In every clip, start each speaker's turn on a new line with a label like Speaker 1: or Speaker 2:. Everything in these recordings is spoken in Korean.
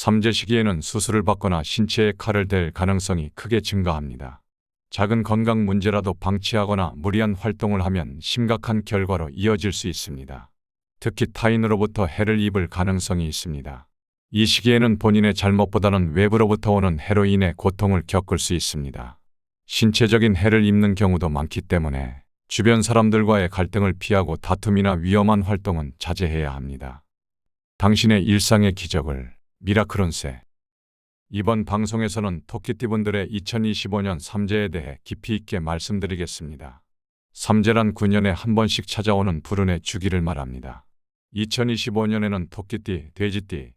Speaker 1: 삼재 시기에는 수술을 받거나 신체에 칼을 댈 가능성이 크게 증가합니다. 작은 건강 문제라도 방치하거나 무리한 활동을 하면 심각한 결과로 이어질 수 있습니다. 특히 타인으로부터 해를 입을 가능성이 있습니다. 이 시기에는 본인의 잘못보다는 외부로부터 오는 해로 인해 고통을 겪을 수 있습니다. 신체적인 해를 입는 경우도 많기 때문에 주변 사람들과의 갈등을 피하고 다툼이나 위험한 활동은 자제해야 합니다. 당신의 일상의 기적을 미라클 운세. 이번 방송에서는 토끼띠분들의 2025년 삼재에 대해 깊이 있게 말씀드리겠습니다. 삼재란 9년에 한 번씩 찾아오는 불운의 주기를 말합니다. 2025년에는 토끼띠, 돼지띠,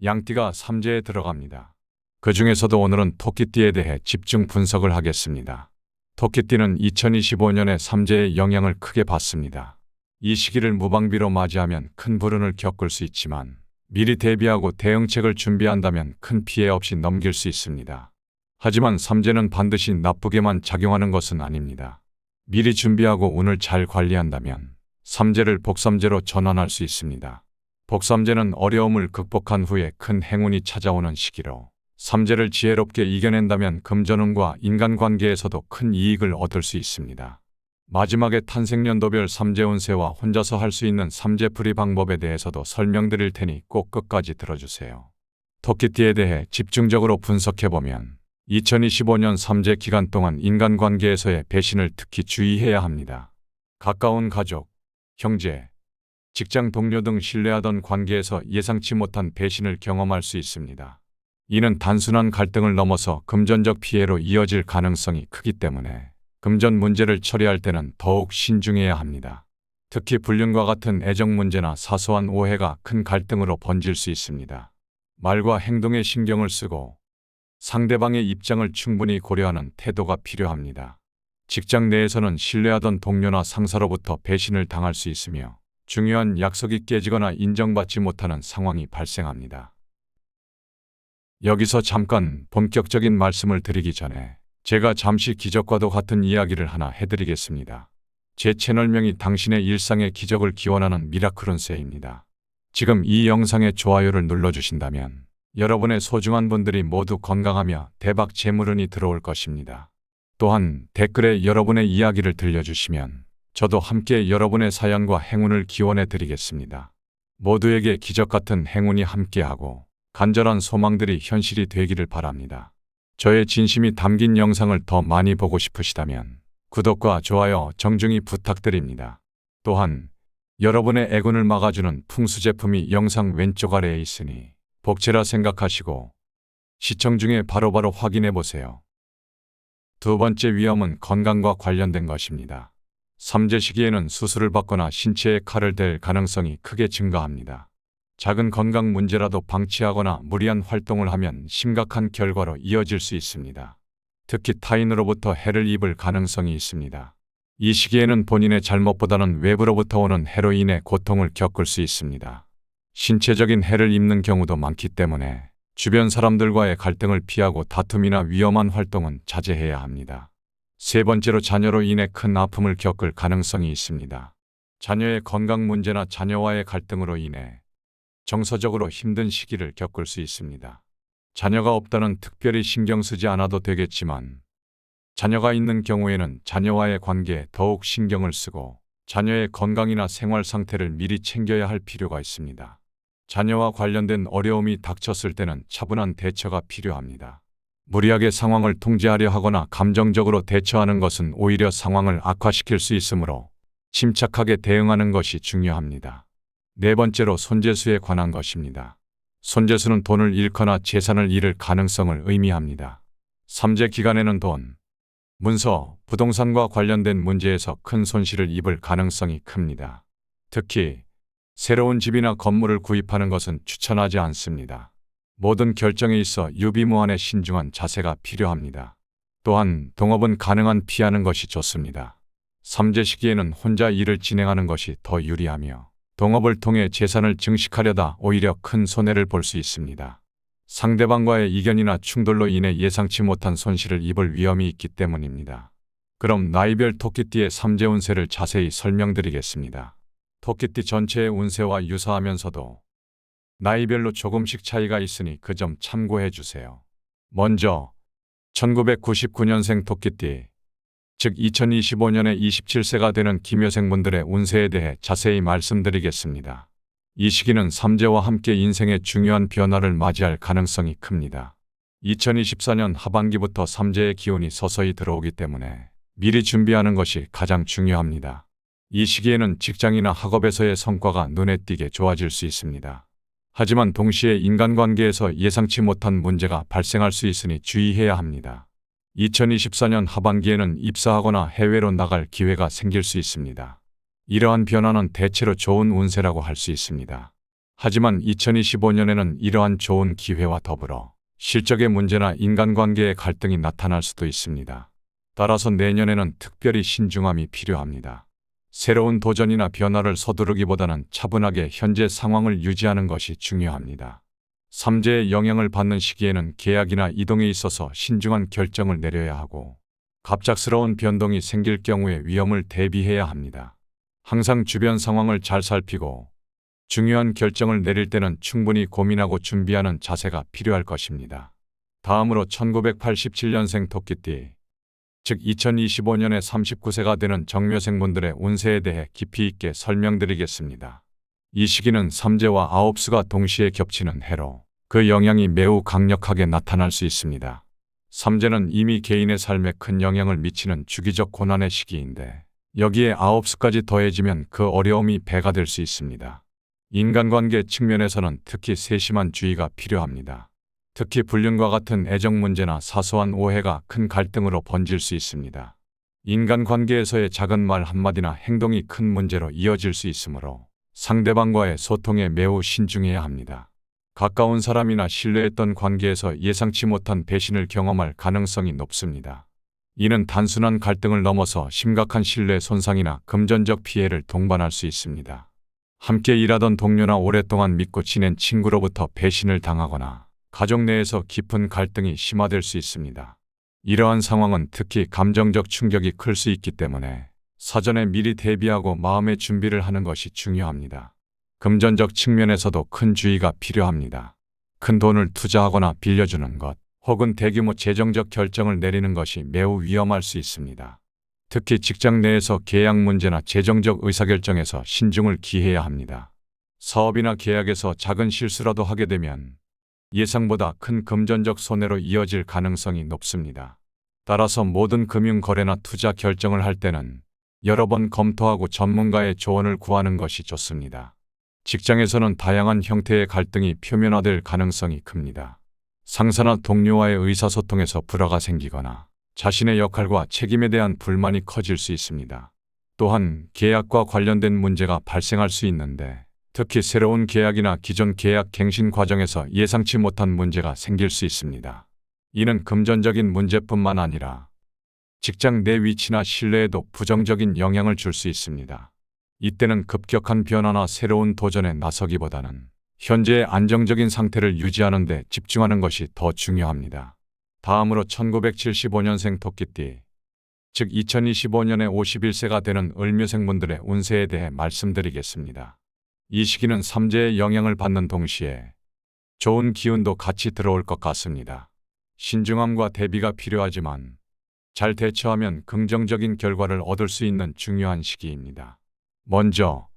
Speaker 1: 양띠가 삼재에 들어갑니다. 그 중에서도 오늘은 토끼띠에 대해 집중 분석을 하겠습니다. 토끼띠는 2025년에 삼재의 영향을 크게 받습니다. 이 시기를 무방비로 맞이하면 큰 불운을 겪을 수 있지만 미리 대비하고 대응책을 준비한다면 큰 피해 없이 넘길 수 있습니다. 하지만 삼재는 반드시 나쁘게만 작용하는 것은 아닙니다. 미리 준비하고 운을 잘 관리한다면 삼재를 복삼재로 전환할 수 있습니다. 복삼재는 어려움을 극복한 후에 큰 행운이 찾아오는 시기로 삼재를 지혜롭게 이겨낸다면 금전운과 인간관계에서도 큰 이익을 얻을 수 있습니다. 마지막에 탄생년도별 삼재 운세와 혼자서 할 수 있는 삼재풀이 방법에 대해서도 설명드릴 테니 꼭 끝까지 들어주세요. 토끼띠에 대해 집중적으로 분석해보면 2025년 삼재 기간 동안 인간관계에서의 배신을 특히 주의해야 합니다. 가까운 가족, 형제, 직장 동료 등 신뢰하던 관계에서 예상치 못한 배신을 경험할 수 있습니다. 이는 단순한 갈등을 넘어서 금전적 피해로 이어질 가능성이 크기 때문에 금전 문제를 처리할 때는 더욱 신중해야 합니다. 특히 불륜과 같은 애정 문제나 사소한 오해가 큰 갈등으로 번질 수 있습니다. 말과 행동에 신경을 쓰고 상대방의 입장을 충분히 고려하는 태도가 필요합니다. 직장 내에서는 신뢰하던 동료나 상사로부터 배신을 당할 수 있으며 중요한 약속이 깨지거나 인정받지 못하는 상황이 발생합니다. 여기서 잠깐 본격적인 말씀을 드리기 전에 제가 잠시 기적과도 같은 이야기를 하나 해드리겠습니다. 제 채널명이 당신의 일상의 기적을 기원하는 미라클 운세입니다. 지금 이 영상에 좋아요를 눌러주신다면 여러분의 소중한 분들이 모두 건강하며 대박 재물운이 들어올 것입니다. 또한 댓글에 여러분의 이야기를 들려주시면 저도 함께 여러분의 사연과 행운을 기원해 드리겠습니다. 모두에게 기적같은 행운이 함께하고 간절한 소망들이 현실이 되기를 바랍니다. 저의 진심이 담긴 영상을 더 많이 보고 싶으시다면 구독과 좋아요 정중히 부탁드립니다. 또한 여러분의 애군을 막아주는 풍수 제품이 영상 왼쪽 아래에 있으니 복채라 생각하시고 시청 중에 바로바로 확인해 보세요. 두 번째 위험은 건강과 관련된 것입니다. 삼재 시기에는 수술을 받거나 신체에 칼을 댈 가능성이 크게 증가합니다. 작은 건강 문제라도 방치하거나 무리한 활동을 하면 심각한 결과로 이어질 수 있습니다. 특히 타인으로부터 해를 입을 가능성이 있습니다. 이 시기에는 본인의 잘못보다는 외부로부터 오는 해로 인해 고통을 겪을 수 있습니다. 신체적인 해를 입는 경우도 많기 때문에 주변 사람들과의 갈등을 피하고 다툼이나 위험한 활동은 자제해야 합니다. 세 번째로 자녀로 인해 큰 아픔을 겪을 가능성이 있습니다. 자녀의 건강 문제나 자녀와의 갈등으로 인해 정서적으로 힘든 시기를 겪을 수 있습니다. 자녀가 없다는 특별히 신경 쓰지 않아도 되겠지만 자녀가 있는 경우에는 자녀와의 관계에 더욱 신경을 쓰고 자녀의 건강이나 생활 상태를 미리 챙겨야 할 필요가 있습니다. 자녀와 관련된 어려움이 닥쳤을 때는 차분한 대처가 필요합니다. 무리하게 상황을 통제하려 하거나 감정적으로 대처하는 것은 오히려 상황을 악화시킬 수 있으므로 침착하게 대응하는 것이 중요합니다. 네 번째로 손재수에 관한 것입니다. 손재수는 돈을 잃거나 재산을 잃을 가능성을 의미합니다. 삼재 기간에는 돈, 문서, 부동산과 관련된 문제에서 큰 손실을 입을 가능성이 큽니다. 특히 새로운 집이나 건물을 구입하는 것은 추천하지 않습니다. 모든 결정에 있어 유비무환의 신중한 자세가 필요합니다. 또한 동업은 가능한 피하는 것이 좋습니다. 삼재 시기에는 혼자 일을 진행하는 것이 더 유리하며 동업을 통해 재산을 증식하려다 오히려 큰 손해를 볼 수 있습니다. 상대방과의 이견이나 충돌로 인해 예상치 못한 손실을 입을 위험이 있기 때문입니다. 그럼 나이별 토끼띠의 삼재 운세를 자세히 설명드리겠습니다. 토끼띠 전체의 운세와 유사하면서도 나이별로 조금씩 차이가 있으니 그 점 참고해 주세요. 먼저 1999년생 토끼띠, 즉 2025년에 27세가 되는 김효생분들의 운세에 대해 자세히 말씀드리겠습니다. 이 시기는 삼재와 함께 인생의 중요한 변화를 맞이할 가능성이 큽니다. 2024년 하반기부터 삼재의 기운이 서서히 들어오기 때문에 미리 준비하는 것이 가장 중요합니다. 이 시기에는 직장이나 학업에서의 성과가 눈에 띄게 좋아질 수 있습니다. 하지만 동시에 인간관계에서 예상치 못한 문제가 발생할 수 있으니 주의해야 합니다. 2024년 하반기에는 입사하거나 해외로 나갈 기회가 생길 수 있습니다. 이러한 변화는 대체로 좋은 운세라고 할 수 있습니다. 하지만 2025년에는 이러한 좋은 기회와 더불어 실적의 문제나 인간관계의 갈등이 나타날 수도 있습니다. 따라서 내년에는 특별히 신중함이 필요합니다. 새로운 도전이나 변화를 서두르기보다는 차분하게 현재 상황을 유지하는 것이 중요합니다. 삼재의 영향을 받는 시기에는 계약이나 이동에 있어서 신중한 결정을 내려야 하고 갑작스러운 변동이 생길 경우에 위험을 대비해야 합니다. 항상 주변 상황을 잘 살피고 중요한 결정을 내릴 때는 충분히 고민하고 준비하는 자세가 필요할 것입니다. 다음으로 1987년생 토끼띠, 즉 2025년에 39세가 되는 정묘생분들의 운세에 대해 깊이 있게 설명드리겠습니다. 이 시기는 삼재와 아홉수가 동시에 겹치는 해로 그 영향이 매우 강력하게 나타날 수 있습니다. 삼재는 이미 개인의 삶에 큰 영향을 미치는 주기적 고난의 시기인데 여기에 아홉수까지 더해지면 그 어려움이 배가 될 수 있습니다. 인간관계 측면에서는 특히 세심한 주의가 필요합니다. 특히 불륜과 같은 애정 문제나 사소한 오해가 큰 갈등으로 번질 수 있습니다. 인간관계에서의 작은 말 한마디나 행동이 큰 문제로 이어질 수 있으므로 상대방과의 소통에 매우 신중해야 합니다. 가까운 사람이나 신뢰했던 관계에서 예상치 못한 배신을 경험할 가능성이 높습니다. 이는 단순한 갈등을 넘어서 심각한 신뢰 손상이나 금전적 피해를 동반할 수 있습니다. 함께 일하던 동료나 오랫동안 믿고 지낸 친구로부터 배신을 당하거나 가족 내에서 깊은 갈등이 심화될 수 있습니다. 이러한 상황은 특히 감정적 충격이 클 수 있기 때문에 사전에 미리 대비하고 마음의 준비를 하는 것이 중요합니다. 금전적 측면에서도 큰 주의가 필요합니다. 큰 돈을 투자하거나 빌려주는 것, 혹은 대규모 재정적 결정을 내리는 것이 매우 위험할 수 있습니다. 특히 직장 내에서 계약 문제나 재정적 의사결정에서 신중을 기해야 합니다. 사업이나 계약에서 작은 실수라도 하게 되면 예상보다 큰 금전적 손해로 이어질 가능성이 높습니다. 따라서 모든 금융 거래나 투자 결정을 할 때는 여러 번 검토하고 전문가의 조언을 구하는 것이 좋습니다. 직장에서는 다양한 형태의 갈등이 표면화될 가능성이 큽니다. 상사나 동료와의 의사소통에서 불화가 생기거나 자신의 역할과 책임에 대한 불만이 커질 수 있습니다. 또한 계약과 관련된 문제가 발생할 수 있는데 특히 새로운 계약이나 기존 계약 갱신 과정에서 예상치 못한 문제가 생길 수 있습니다. 이는 금전적인 문제뿐만 아니라 직장 내 위치나 신뢰에도 부정적인 영향을 줄 수 있습니다. 이때는 급격한 변화나 새로운 도전에 나서기보다는 현재의 안정적인 상태를 유지하는 데 집중하는 것이 더 중요합니다. 다음으로 1975년생 토끼띠, 즉 2025년에 51세가 되는 을묘생분들의 운세에 대해 말씀드리겠습니다. 이 시기는 삼재의 영향을 받는 동시에 좋은 기운도 같이 들어올 것 같습니다. 신중함과 대비가 필요하지만 잘 대처하면 긍정적인 결과를 얻을 수 있는 중요한 시기입니다. 먼저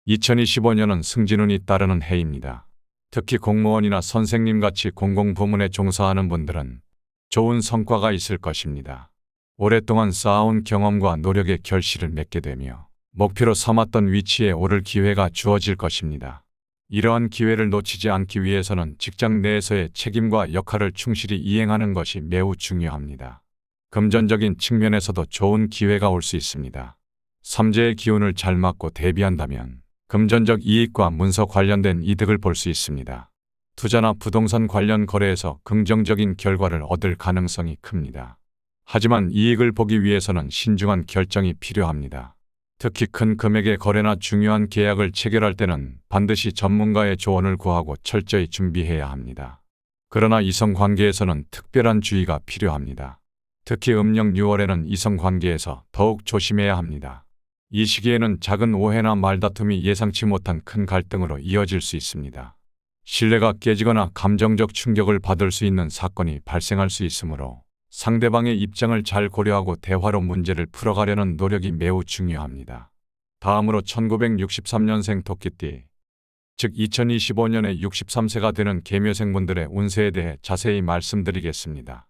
Speaker 1: 2025년은 승진운이 따르는 해입니다. 특히 공무원이나 선생님같이 공공부문에 종사하는 분들은 좋은 성과가 있을 것입니다. 오랫동안 쌓아온 경험과 노력의 결실을 맺게 되며 목표로 삼았던 위치에 오를 기회가 주어질 것입니다. 이러한 기회를 놓치지 않기 위해서는 직장 내에서의 책임과 역할을 충실히 이행하는 것이 매우 중요합니다. 금전적인 측면에서도 좋은 기회가 올 수 있습니다. 삼재의 기운을 잘 맞고 대비한다면 금전적 이익과 문서 관련된 이득을 볼 수 있습니다. 투자나 부동산 관련 거래에서 긍정적인 결과를 얻을 가능성이 큽니다. 하지만 이익을 보기 위해서는 신중한 결정이 필요합니다. 특히 큰 금액의 거래나 중요한 계약을 체결할 때는 반드시 전문가의 조언을 구하고 철저히 준비해야 합니다. 그러나 이성관계에서는 특별한 주의가 필요합니다. 특히 음력 6월에는 이성관계에서 더욱 조심해야 합니다. 이 시기에는 작은 오해나 말다툼이 예상치 못한 큰 갈등으로 이어질 수 있습니다. 신뢰가 깨지거나 감정적 충격을 받을 수 있는 사건이 발생할 수 있으므로 상대방의 입장을 잘 고려하고 대화로 문제를 풀어가려는 노력이 매우 중요합니다. 다음으로 1963년생 토끼띠, 즉 2025년에 63세가 되는 계묘생분들의 운세에 대해 자세히 말씀드리겠습니다.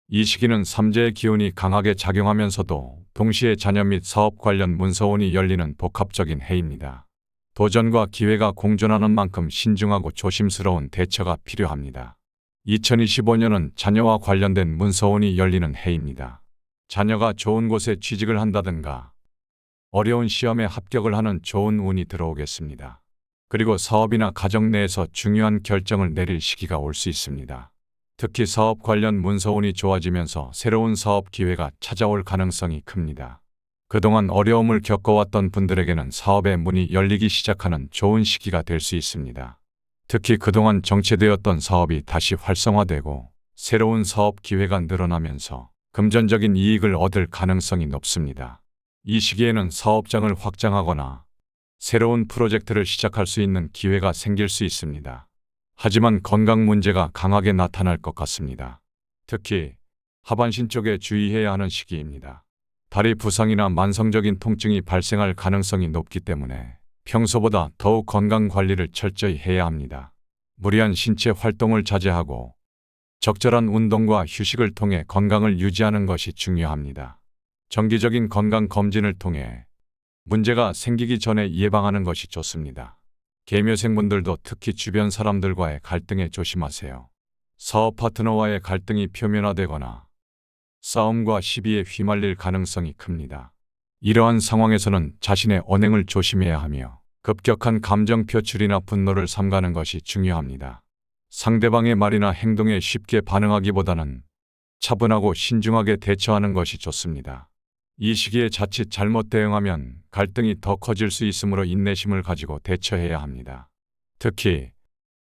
Speaker 1: 이 시기는 삼재의 기운이 강하게 작용하면서도 동시에 자녀 및 사업 관련 문서운이 열리는 복합적인 해입니다. 도전과 기회가 공존하는 만큼 신중하고 조심스러운 대처가 필요합니다. 2025년은 자녀와 관련된 문서운이 열리는 해입니다. 자녀가 좋은 곳에 취직을 한다든가 어려운 시험에 합격을 하는 좋은 운이 들어오겠습니다. 그리고 사업이나 가정 내에서 중요한 결정을 내릴 시기가 올 수 있습니다. 특히 사업 관련 문서운이 좋아지면서 새로운 사업 기회가 찾아올 가능성이 큽니다. 그동안 어려움을 겪어왔던 분들에게는 사업의 문이 열리기 시작하는 좋은 시기가 될 수 있습니다. 특히 그동안 정체되었던 사업이 다시 활성화되고 새로운 사업 기회가 늘어나면서 금전적인 이익을 얻을 가능성이 높습니다. 이 시기에는 사업장을 확장하거나 새로운 프로젝트를 시작할 수 있는 기회가 생길 수 있습니다. 하지만 건강 문제가 강하게 나타날 것 같습니다. 특히 하반신 쪽에 주의해야 하는 시기입니다. 다리 부상이나 만성적인 통증이 발생할 가능성이 높기 때문에 평소보다 더욱 건강 관리를 철저히 해야 합니다. 무리한 신체 활동을 자제하고 적절한 운동과 휴식을 통해 건강을 유지하는 것이 중요합니다. 정기적인 건강 검진을 통해 문제가 생기기 전에 예방하는 것이 좋습니다. 계묘생분들도 특히 주변 사람들과의 갈등에 조심하세요. 사업 파트너와의 갈등이 표면화되거나 싸움과 시비에 휘말릴 가능성이 큽니다. 이러한 상황에서는 자신의 언행을 조심해야 하며 급격한 감정 표출이나 분노를 삼가는 것이 중요합니다. 상대방의 말이나 행동에 쉽게 반응하기보다는 차분하고 신중하게 대처하는 것이 좋습니다. 이 시기에 자칫 잘못 대응하면 갈등이 더 커질 수 있으므로 인내심을 가지고 대처해야 합니다. 특히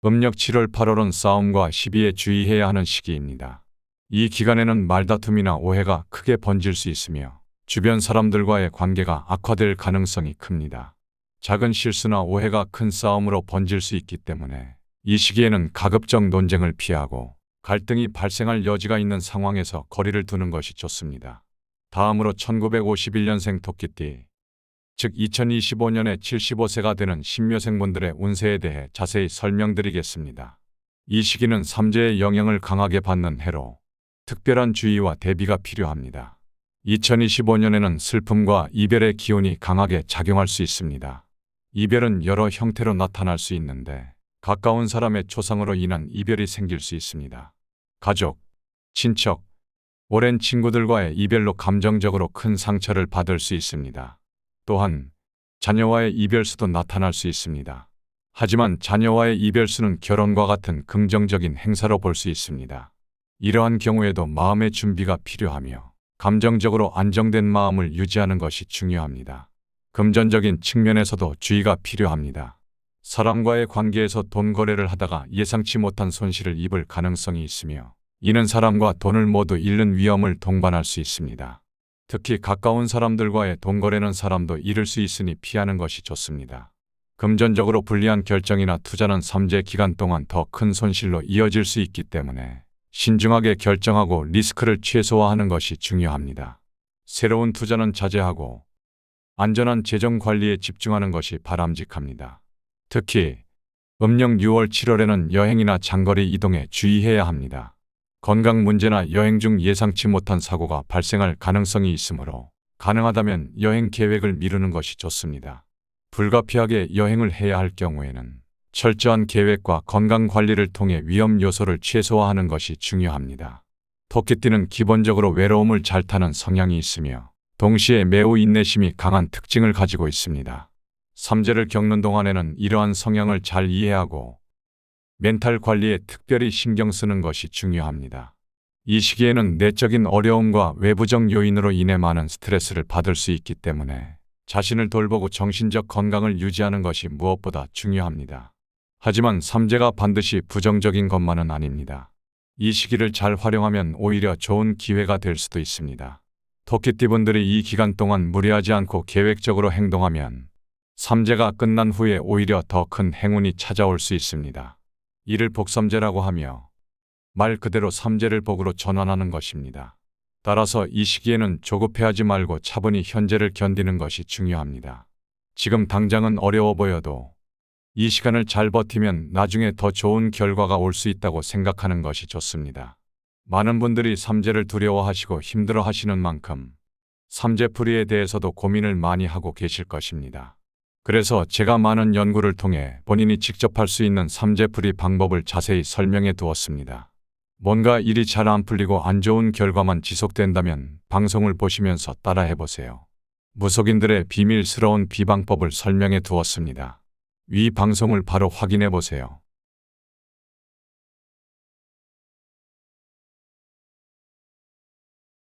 Speaker 1: 음력 7월 8월은 싸움과 시비에 주의해야 하는 시기입니다. 이 기간에는 말다툼이나 오해가 크게 번질 수 있으며 주변 사람들과의 관계가 악화될 가능성이 큽니다. 작은 실수나 오해가 큰 싸움으로 번질 수 있기 때문에 이 시기에는 가급적 논쟁을 피하고 갈등이 발생할 여지가 있는 상황에서 거리를 두는 것이 좋습니다. 다음으로 1951년생 토끼띠, 즉 2025년에 75세가 되는 신묘생분들의 운세에 대해 자세히 설명드리겠습니다. 이 시기는 삼재의 영향을 강하게 받는 해로 특별한 주의와 대비가 필요합니다. 2025년에는 슬픔과 이별의 기운이 강하게 작용할 수 있습니다. 이별은 여러 형태로 나타날 수 있는데 가까운 사람의 초상으로 인한 이별이 생길 수 있습니다. 가족, 친척, 오랜 친구들과의 이별로 감정적으로 큰 상처를 받을 수 있습니다. 또한 자녀와의 이별수도 나타날 수 있습니다. 하지만 자녀와의 이별수는 결혼과 같은 긍정적인 행사로 볼 수 있습니다. 이러한 경우에도 마음의 준비가 필요하며 감정적으로 안정된 마음을 유지하는 것이 중요합니다. 금전적인 측면에서도 주의가 필요합니다. 사람과의 관계에서 돈 거래를 하다가 예상치 못한 손실을 입을 가능성이 있으며 이는 사람과 돈을 모두 잃는 위험을 동반할 수 있습니다. 특히 가까운 사람들과의 돈 거래는 사람도 잃을 수 있으니 피하는 것이 좋습니다. 금전적으로 불리한 결정이나 투자는 삼재 기간 동안 더 큰 손실로 이어질 수 있기 때문에 신중하게 결정하고 리스크를 최소화하는 것이 중요합니다. 새로운 투자는 자제하고 안전한 재정 관리에 집중하는 것이 바람직합니다. 특히 음력 6월 7월에는 여행이나 장거리 이동에 주의해야 합니다. 건강 문제나 여행 중 예상치 못한 사고가 발생할 가능성이 있으므로 가능하다면 여행 계획을 미루는 것이 좋습니다. 불가피하게 여행을 해야 할 경우에는 철저한 계획과 건강 관리를 통해 위험 요소를 최소화하는 것이 중요합니다. 토끼띠는 기본적으로 외로움을 잘 타는 성향이 있으며 동시에 매우 인내심이 강한 특징을 가지고 있습니다. 삼재를 겪는 동안에는 이러한 성향을 잘 이해하고 멘탈 관리에 특별히 신경 쓰는 것이 중요합니다. 이 시기에는 내적인 어려움과 외부적 요인으로 인해 많은 스트레스를 받을 수 있기 때문에 자신을 돌보고 정신적 건강을 유지하는 것이 무엇보다 중요합니다. 하지만 삼재가 반드시 부정적인 것만은 아닙니다. 이 시기를 잘 활용하면 오히려 좋은 기회가 될 수도 있습니다. 토끼띠분들이 이 기간 동안 무리하지 않고 계획적으로 행동하면 삼재가 끝난 후에 오히려 더 큰 행운이 찾아올 수 있습니다. 이를 복삼재라고 하며 말 그대로 삼재를 복으로 전환하는 것입니다. 따라서 이 시기에는 조급해하지 말고 차분히 현재를 견디는 것이 중요합니다. 지금 당장은 어려워 보여도 이 시간을 잘 버티면 나중에 더 좋은 결과가 올 수 있다고 생각하는 것이 좋습니다. 많은 분들이 삼재를 두려워하시고 힘들어 하시는 만큼 삼재풀이에 대해서도 고민을 많이 하고 계실 것입니다. 그래서 제가 많은 연구를 통해 본인이 직접 할 수 있는 삼재풀이 방법을 자세히 설명해 두었습니다. 뭔가 일이 잘 안 풀리고 안 좋은 결과만 지속된다면 방송을 보시면서 따라해 보세요. 무속인들의 비밀스러운 비방법을 설명해 두었습니다. 위 방송을 바로 확인해 보세요.